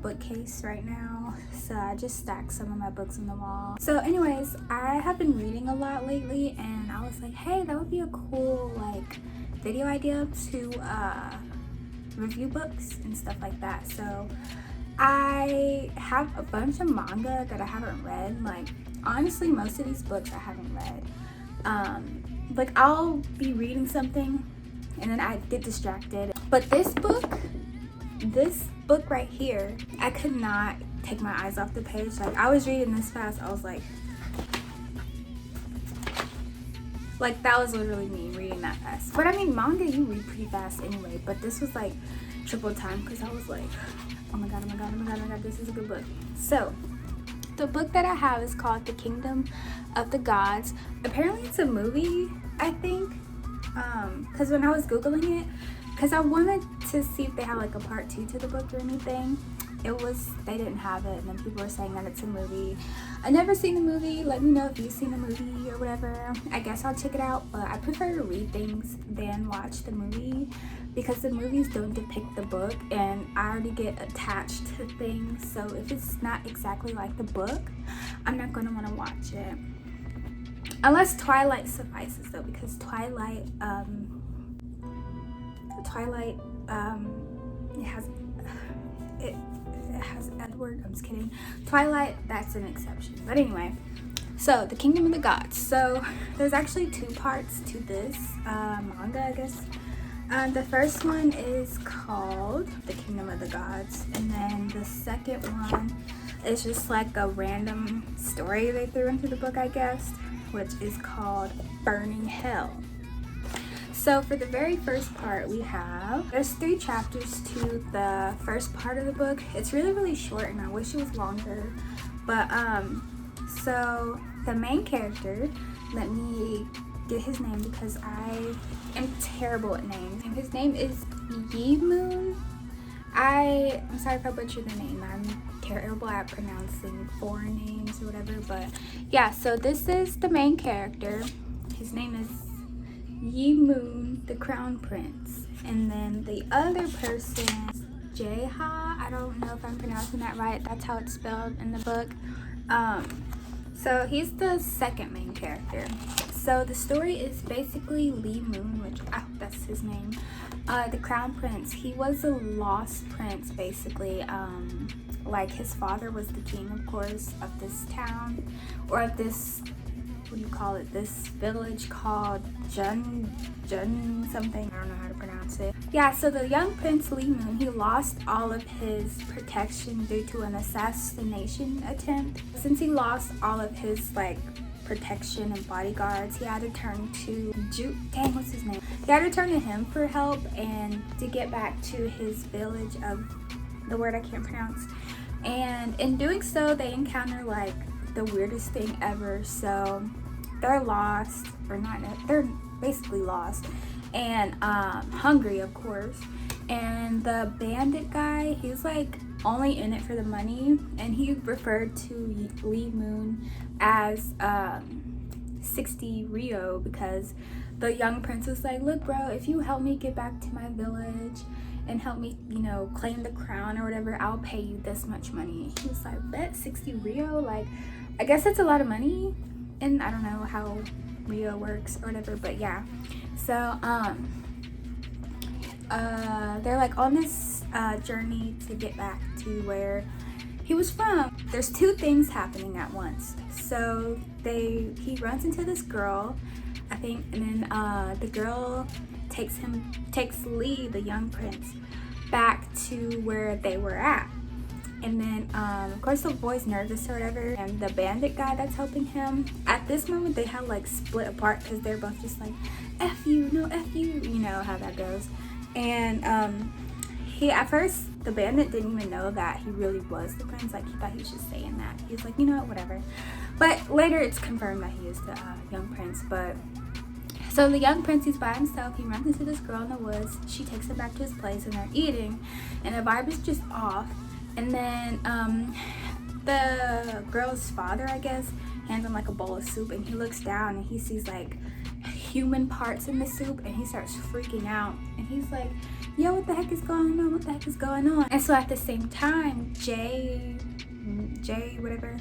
bookcase right now, so I just stacked some of my books on the wall. So anyways, I have been reading a lot lately, and I was like, hey, that would be a cool like video idea to review books and stuff like that. So I have a bunch of manga that I haven't read. Like honestly, most of these books I haven't read. Like I'll be reading something and then I get distracted. But this book right here, I could not take my eyes off the page. Like I was reading this fast, I was like that was literally me reading that fast. But I mean, manga you read pretty fast anyway, but this was like triple time because I was like, oh my god, oh my god, oh my god, oh my god, this is a good book. So the book that I have is called The Kingdom of the Gods. Apparently it's a movie, I think, because when I was googling it, because I wanted to see if they had like a part 2 to the book or anything, they didn't have it, and then people were saying that it's a movie. I never seen the movie. Let me know if you've seen the movie or whatever. I guess I'll check it out, but I prefer to read things than watch the movie because the movies don't depict the book and I already get attached to things. So if it's not exactly like the book, I'm not going to want to watch it. Unless Twilight suffices though, because Twilight it has Edward. I'm just kidding. Twilight, that's an exception. But anyway, so The Kingdom of the Gods. So there's actually 2 parts to this manga, I guess. The first one is called The Kingdom of the Gods, and then the second one is just like a random story they threw into the book, I guess, which is called Burning Hell. So for the very first part, there's 3 chapters to the first part of the book. It's really short and I wish it was longer. But so the main character, let me get his name because I am terrible at names. And his name is Yi Moon. I'm sorry if I butchered the name. I'm terrible at pronouncing foreign names or whatever. But yeah, so this is the main character. His name is Yi Moon, the Crown Prince. And then the other person is Jaeha. I don't know if I'm pronouncing that right. That's how it's spelled in the book. So he's the second main character. So the story is basically Li Moon, which I hope that's his name. The Crown Prince. He was a lost prince, basically. Like his father was the king, of course, of this town, or of this, what do you call it, this village called Jun something, I don't know how to pronounce it. Yeah, so the young prince Li Moon, he lost all of his protection due to an assassination attempt. Since he lost all of his like protection and bodyguards, he had to turn to what's his name? He had to turn to him for help and to get back to his village of the word I can't pronounce. And in doing so, they encounter like the weirdest thing ever. So they're lost, or not, they're basically lost and hungry, of course. And the bandit guy, he's like only in it for the money, and he referred to Li Moon as 60 Rio because the young prince was like, look bro, if you help me get back to my village and help me, you know, claim the crown or whatever, I'll pay you this much money. He was like, bet 60 Rio, like I guess it's a lot of money, and I don't know how Rio works or whatever, but yeah. So they're like on this journey to get back to where he was from. There's 2 things happening at once. So he runs into this girl, I think, and then the girl takes Lee, the young prince, back to where they were at. And then of course the boy's nervous or whatever, and the bandit guy that's helping him, at this moment they had like split apart because they're both just like, F you, no F you, you know how that goes. And he, at first the bandit didn't even know that he really was the prince. Like he thought he was just saying that. He was like, you know what, whatever. But later it's confirmed that he is the young prince. But so the young prince, he's by himself. He runs into this girl in the woods. She takes him back to his place and they're eating, and the vibe is just off. And then the girl's father, I guess, hands him like a bowl of soup, and he looks down and he sees like human parts in the soup, and he starts freaking out, and he's like, yo, what the heck is going on? What the heck is going on? And so at the same time, Jay, whatever,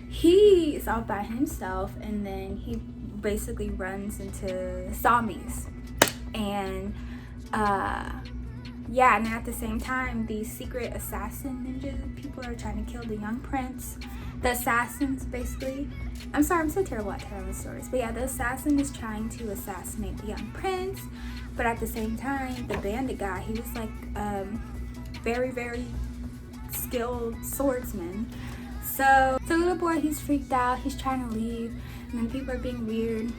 he is all by himself, and then he basically runs into zombies. And yeah, and then at the same time, these secret assassin ninja people are trying to kill the young prince. The assassins, basically, I'm sorry, I'm so terrible at telling stories, but yeah, the assassin is trying to assassinate the young prince, but at the same time, the bandit guy, he was like very, very skilled swordsman. So the little boy, he's freaked out, he's trying to leave, and then people are being weird,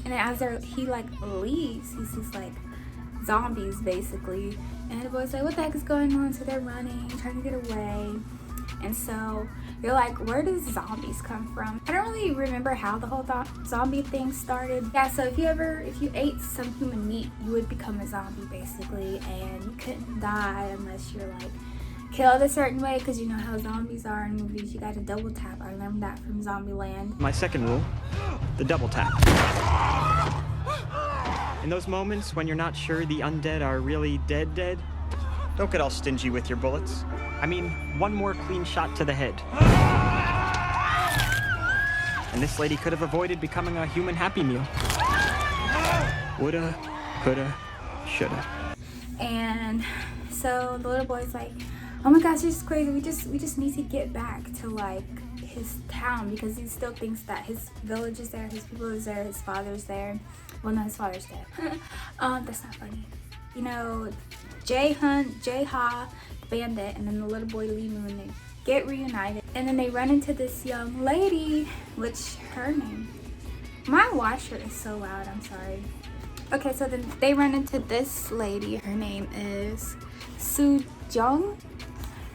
and then as he like leaves, he sees like zombies basically, and the boy's like, what the heck is going on? So they're running, trying to get away. And so you're like, where does zombies come from? I don't really remember how the whole zombie thing started. Yeah, so if you ate some human meat, you would become a zombie basically, and you couldn't die unless you're like killed a certain way, because you know how zombies are in movies. You got to double tap. I learned that from Zombieland. My second rule, the double tap. In those moments when you're not sure the undead are really dead, don't get all stingy with your bullets. I mean, one more clean shot to the head. And this lady could have avoided becoming a human Happy Meal. Woulda, coulda, shoulda. And so the little boy's like, oh my gosh, this is crazy. We just need to get back to like his town, because he still thinks that his village is there, his people is there, his father's there. Well, no, his father's dead. That's not funny. You know, Ha, the bandit, and then the little boy Lee Moon, they get reunited, and then they run into this young lady, which her name, my washer is so loud, I'm sorry. Okay, so then they run into this lady. Her name is Soo Jung,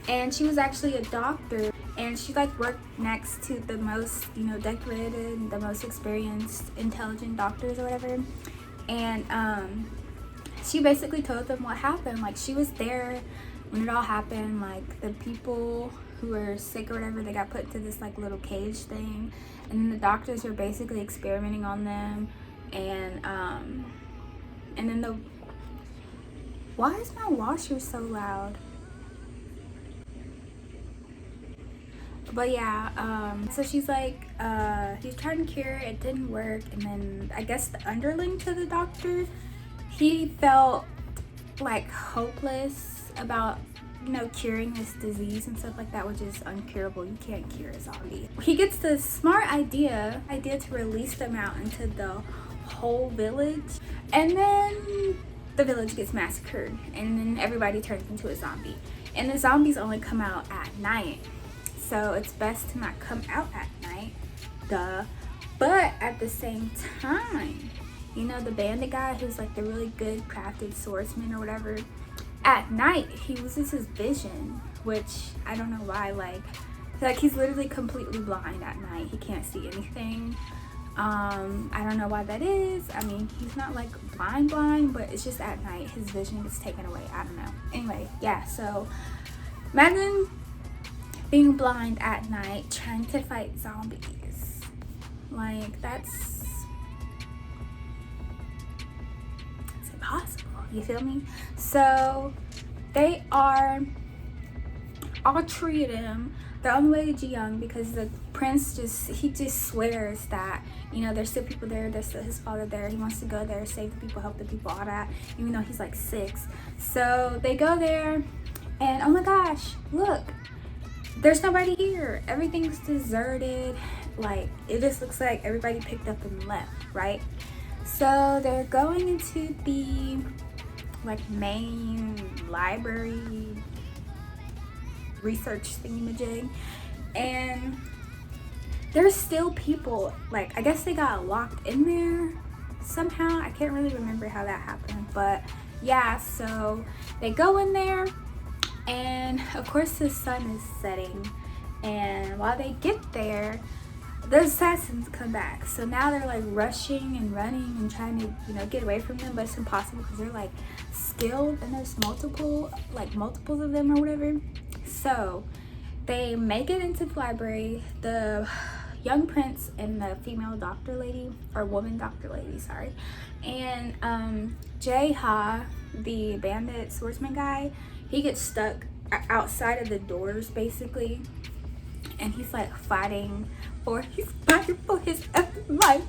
and she was actually a doctor, and she like worked next to the most, you know, decorated, the most experienced, intelligent doctors or whatever. And she basically told them what happened. Like, she was there when it all happened. Like, the people who were sick or whatever, they got put into this like little cage thing, and then the doctors were basically experimenting on them. And then why is my washer so loud? But yeah, so she's like, he's trying to cure it, didn't work, and then I guess the underling to the doctor, he felt like hopeless about, you know, curing this disease and stuff like that, which is uncurable. You can't cure a zombie. He gets the smart idea to release them out into the whole village, and then the village gets massacred, and then everybody turns into a zombie, and the zombies only come out at night. So it's best to not come out at night, duh. But at the same time, you know, the bandit guy who's like the really good crafted swordsman or whatever, at night he loses his vision, which I don't know why. Like he's literally completely blind at night. He can't see anything. I don't know why that is. I mean, he's not like blind, but it's just at night his vision gets taken away. I don't know. Anyway, yeah, so imagine being blind at night trying to fight zombies. Like, it's impossible, you feel me? So they are all treated him. They're on the way to Ji-young because the prince just swears that, you know, there's still people there, there's still his father there, he wants to go there, save the people, help the people, all that, even though he's like 6. So they go there, and oh my gosh, look, there's nobody here. Everything's deserted. Like, it just looks like everybody picked up and left, right? So they're going into the like main library research thingamajig, and there's still people. Like, I guess they got locked in there somehow. I can't really remember how that happened, but yeah, so they go in there, and of course the sun is setting, and while they get there, the assassins come back. So now they're like rushing and running and trying to, you know, get away from them, but it's impossible because they're like skilled, and there's multiples of them or whatever. So they make it into the library. The young prince and the female doctor lady, or woman doctor lady, sorry. And Jae-ha, the bandit swordsman guy, he gets stuck outside of the doors basically, and he's like fighting for his effing life,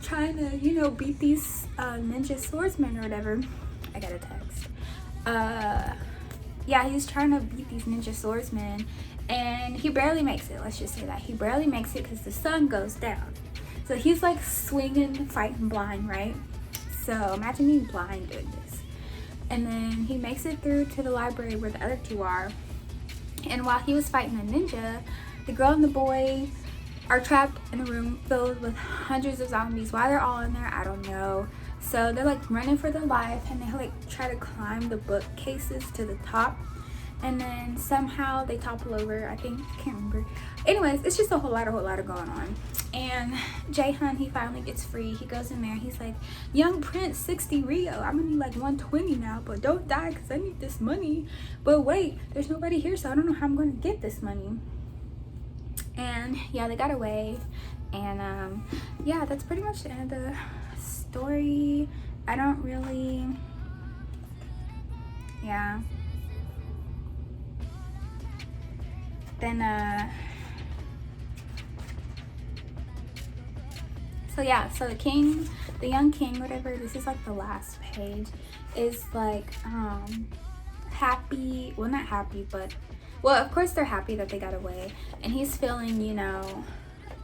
trying to, you know, beat these ninja swordsmen or whatever. I got a text. Yeah, he's trying to beat these ninja swordsmen, and he barely makes it. Let's just say that he barely makes it because the sun goes down. So he's like swinging, fighting blind, right? So imagine being blind doing this. And then he makes it through to the library where the other two are. And while he was fighting the ninja, the girl and the boy are trapped in a room filled with hundreds of zombies. Why they're all in there, I don't know. So they're like running for their life, and they like try to climb the bookcases to the top, and then somehow they topple over, I think. I can't remember. Anyways, it's just a whole lot of going on. And Jae-hun, he finally gets free. He goes in there, he's like, young prince, 60 Rio, I'm gonna need like 120 now, but don't die because I need this money. But wait, there's nobody here, so I don't know how I'm gonna get this money. And yeah, they got away. And yeah, that's pretty much the end of the story. I don't really, yeah. Then so yeah, so the king, the young king, whatever, this is like the last page, is like happy, well, not happy, but, well, of course they're happy that they got away, and he's feeling, you know,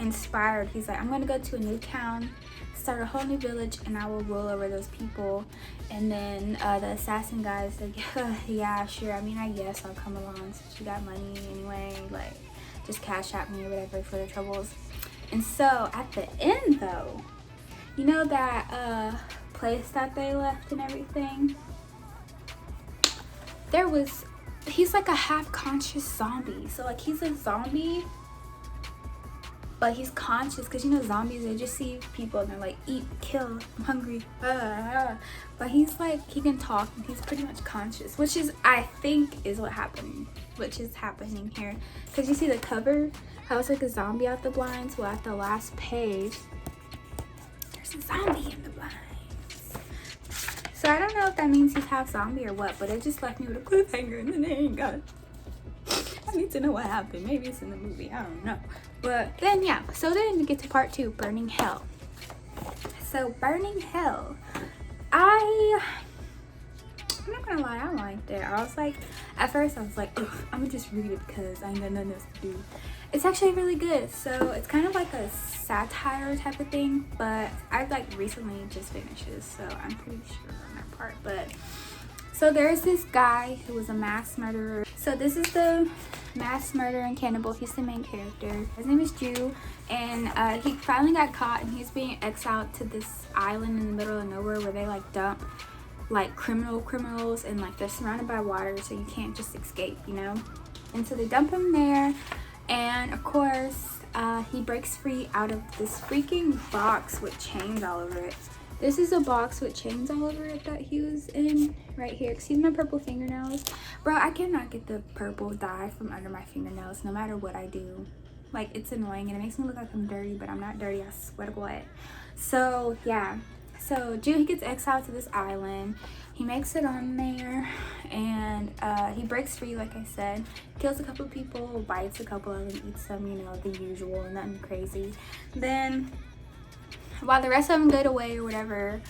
inspired. He's like, I'm gonna go to a new town, start a whole new village, and I will rule over those people. And then the assassin guy is like, yeah, sure, I mean, I guess I'll come along since you got money anyway, like, just cash at me or whatever for the troubles. And so at the end though, you know that place that they left and everything, he's like a half-conscious zombie. So like he's a zombie, but he's conscious, because you know zombies, they just see people and they're like, eat, kill, I'm hungry, but he's like, he can talk and he's pretty much conscious, which is, I think, is happening here. Because you see the cover, how it's like a zombie out the blinds. Well, at the last page, there's a zombie in the blinds. So I don't know if that means he's half zombie or what, but it just left me with a cliffhanger, and then they ain't got it. I need to know what happened. Maybe it's in the movie, I don't know. But then yeah, so then we get to part 2, Burning Hell. So Burning Hell, I'm not gonna lie, I liked it. I was like, at first I was like, ugh, I'm gonna just read it because I ain't got nothing else to do. It's actually really good. So it's kind of like a satire type of thing, but I've like recently just finished this, so I'm pretty sure on that part. But so there's this guy who was a mass murderer. So this is the mass murderer and cannibal. He's the main character. His name is Ju, and he finally got caught, and he's being exiled to this island in the middle of nowhere where they like dump like criminals, and like they're surrounded by water, so you can't just escape, you know. And so they dump him there, and of course he breaks free out of this freaking box with chains all over it. This is a box with chains all over it that he was in right here. Excuse my purple fingernails. Bro, I cannot get the purple dye from under my fingernails no matter what I do. Like, it's annoying and it makes me look like I'm dirty, but I'm not dirty, I swear to God. So yeah, so Ju, he gets exiled to this island. He makes it on there, and he breaks free, like I said, kills a couple of people, bites a couple of them, eats them, you know, the usual, nothing crazy. Then while the rest of them get away or whatever,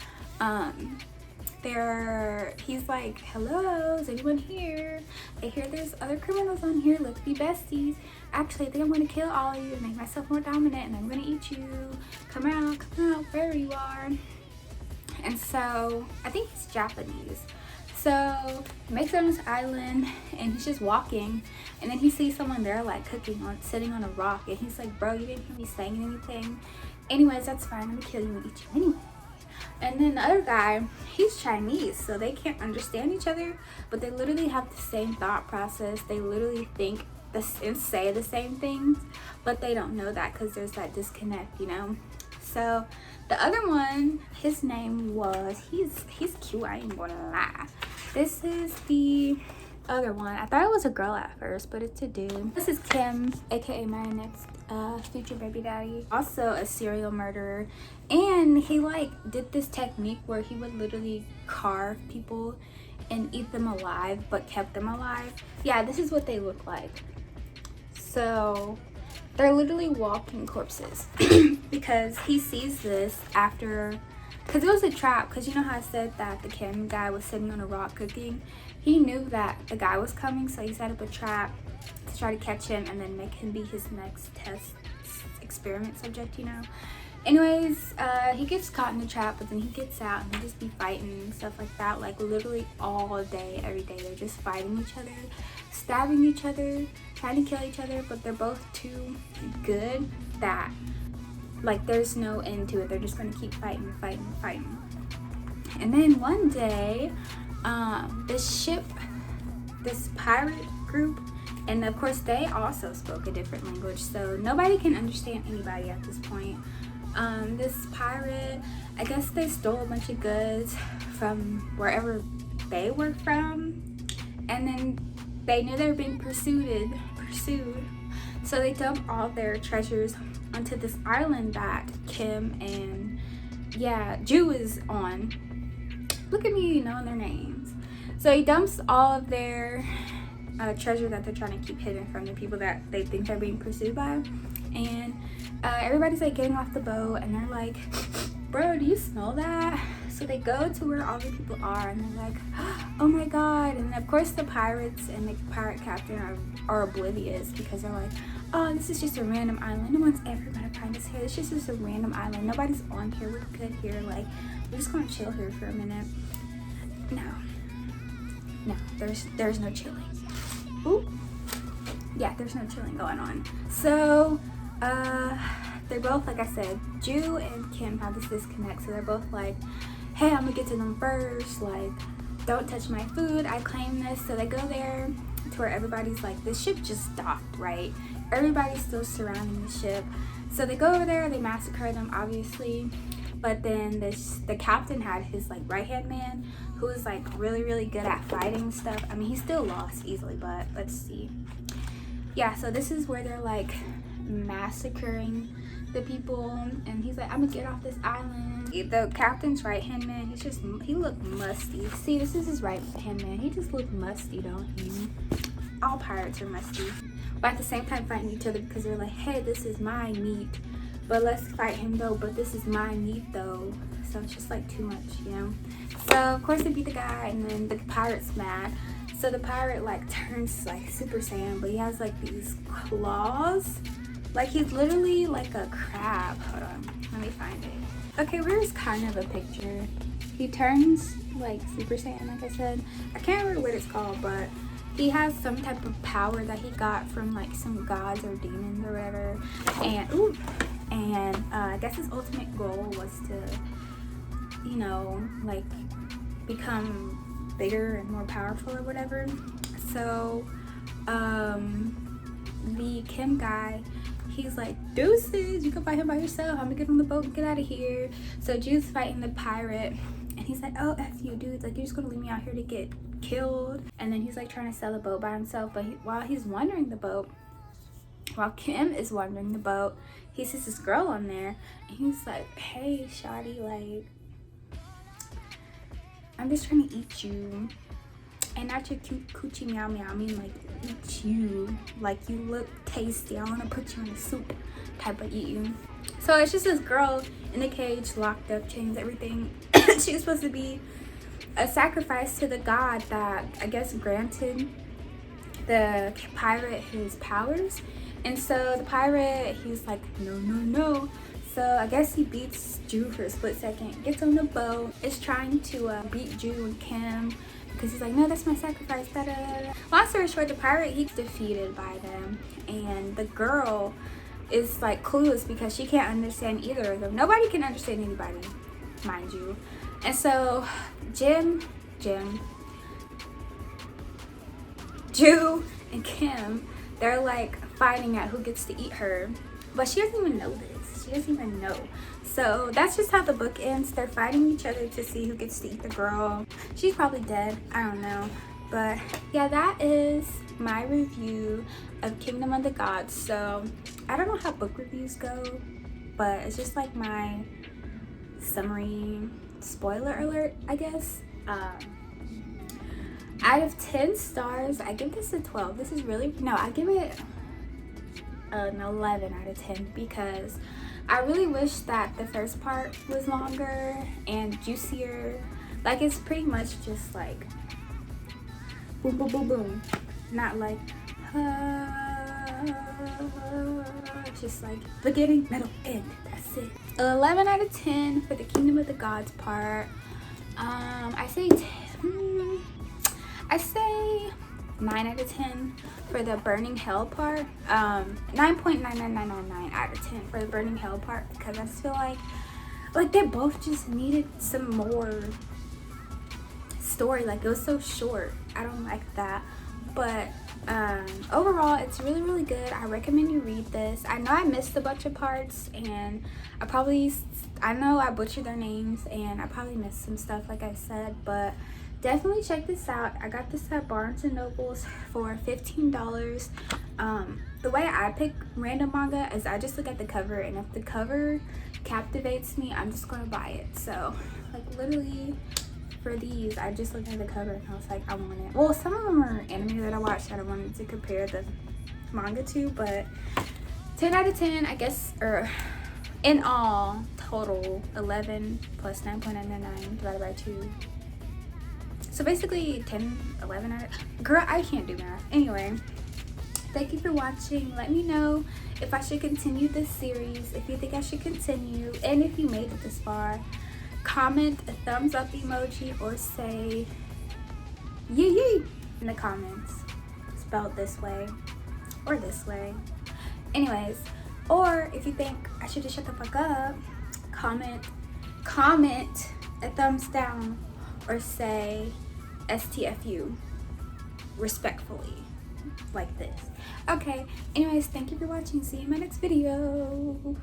he's like, hello, is anyone here? I hear there's other criminals on here, let's be besties. Actually, I think I'm going to kill all of you and make myself more dominant, and I'm going to eat you. Come out, wherever you are. And so I think he's Japanese. So he makes it on this island, and he's just walking, and then he sees someone there like cooking, sitting on a rock, and he's like, bro, you didn't hear me saying anything? Anyways, that's fine, I'm gonna kill you and eat you anyway. And then the other guy, he's Chinese, so they can't understand each other, but they literally have the same thought process. They literally think and say the same things, but they don't know that because there's that disconnect, you know. So the other one, his name was, he's cute, I ain't gonna lie. This is the other one. I thought it was a girl at first, but it's a dude. This is Kim, aka my next future baby daddy. Also a serial murderer, and he like did this technique where he would literally carve people and eat them alive, but kept them alive. Yeah, this is what they look like. So they're literally walking corpses because he sees this after, because it was a trap. Because you know how I said that the Kim guy was sitting on a rock cooking? He knew that the guy was coming, so he set up a trap to try to catch him and then make him be his next test experiment subject, you know. Anyways, he gets caught in the trap, but then he gets out and they just be fighting and stuff like that, like literally all day, every day. They're just fighting each other, stabbing each other, trying to kill each other, but they're both too good that like there's no end to it. They're just gonna keep fighting. And then one day, this pirate group, and of course they also spoke a different language, so nobody can understand anybody at this point. This pirate, I guess they stole a bunch of goods from wherever they were from, and then they knew they were being pursued, so they dumped all their treasures onto this island that Kim and Jew is on. Look at me knowing their names. So he dumps all of their treasure that they're trying to keep hidden from the people that they think they're being pursued by, and everybody's like getting off the boat and they're like, bro, do you smell that? So they go to where all the people are and they're like, oh my god. And of course the pirates and the pirate captain are oblivious, because they're like, oh, this is just a random island, no one's ever gonna find us here, this is just a random island, nobody's on here, we're good here, like we're just gonna chill here for a minute. No, there's no chilling. Ooh. Yeah, there's no chilling going on. So they're both, like I said, Jew and Kim have this disconnect, so they're both like, hey, I'm gonna get to them first, like don't touch my food, I claim this. So they go there to where everybody's like, this ship just docked, right? Everybody's still surrounding the ship, so they go over there, they massacre them obviously, but then the captain had his like right hand man who was like really good at fighting and stuff. I mean, he still lost easily, but let's see. Yeah, so this is where they're like massacring the people, and he's like, I'm gonna get off this island. The captain's right hand man, he looked musty. See, this is his right hand man, he just looked musty, don't he? All pirates are musty, but at the same time fighting each other because they're like, hey, this is my meat, but let's fight him though, but this is my meat though. So it's just like too much, you know. So of course they beat the guy, and then the pirate's mad. So the pirate like turns like Super Saiyan, but he has like these claws. Like he's literally like a crab. Hold on, let me find it. Okay, where's kind of a picture? He turns like Super Saiyan, like I said. I can't remember what it's called, but he has some type of power that he got from like some gods or demons or whatever. And I guess his ultimate goal was to, you know, like become bigger and more powerful or whatever. So the Kim guy, he's like, deuces, you can fight him by yourself, I'm gonna get on the boat and get out of here. So Jew's fighting the pirate, and he's like, oh, F you, dude, like you're just gonna leave me out here to get killed. And then he's like trying to sell the boat by himself, but while he's wandering the boat, while Kim is wandering the boat, he sees this girl on there, and he's like, hey shawty, like I'm just trying to eat you, and not your cute coochie meow meow, I mean like eat you, like you look tasty, I want to put you in a soup type of eat you. So it's just this girl in a cage, locked up, chains, everything. She was supposed to be a sacrifice to the god that I guess granted the pirate his powers. And so the pirate, he's like, no. So I guess he beats Jew for a split second, gets on the boat, is trying to beat Jew and Kim, because he's like, no, that's my sacrifice, da da da. Long story short, the pirate, he's defeated by them, and the girl is like clueless because she can't understand either of them. Nobody can understand anybody, mind you. And so Jew and Kim, they're like fighting at who gets to eat her, but she doesn't even know this. She doesn't even know. So that's just how the book ends. They're fighting each other to see who gets to eat the girl. She's probably dead, I don't know. But yeah, that is my review of Kingdom of the Gods. So I don't know how book reviews go, but it's just like my summary spoiler alert, I guess. Out of 10 stars, I give this a 12. This is really, no, I give it an 11 out of 10 because I really wish that the first part was longer and juicier. Like, it's pretty much just like boom, boom, boom, boom. Not like, just like beginning, middle, end. That's it. 11 out of 10 for the Kingdom of the Gods part. I say 9 out of 10 for the Burning Hell part. 9.99999 out of 10 for the Burning Hell part because I just feel like they both just needed some more story. Like, it was so short. I don't like that. But overall, it's really, really good. I recommend you read this. I know I missed a bunch of parts, and I know I butchered their names, and I probably missed some stuff, like I said, but definitely check this out. I got this at Barnes & Nobles for $15. The way I pick random manga is I just look at the cover, and if the cover captivates me, I'm just gonna buy it. So, like, literally for these, I just looked at the cover and I was like, I want it. Well, some of them are anime that I watched that I wanted to compare the manga to, but 10 out of 10, I guess, or in all, total 11 plus 9.999 divided by 2. So basically 10, 11 out of, girl, I can't do math. Anyway, thank you for watching. Let me know if I should continue this series, if you think I should continue, and if you made it this far. Comment a thumbs up emoji or say yee yee in the comments, spelled this way or this way. Anyways, or if you think I should just shut the fuck up, comment a thumbs down or say STFU respectfully, like this. Okay, anyways, thank you for watching. See you in my next video.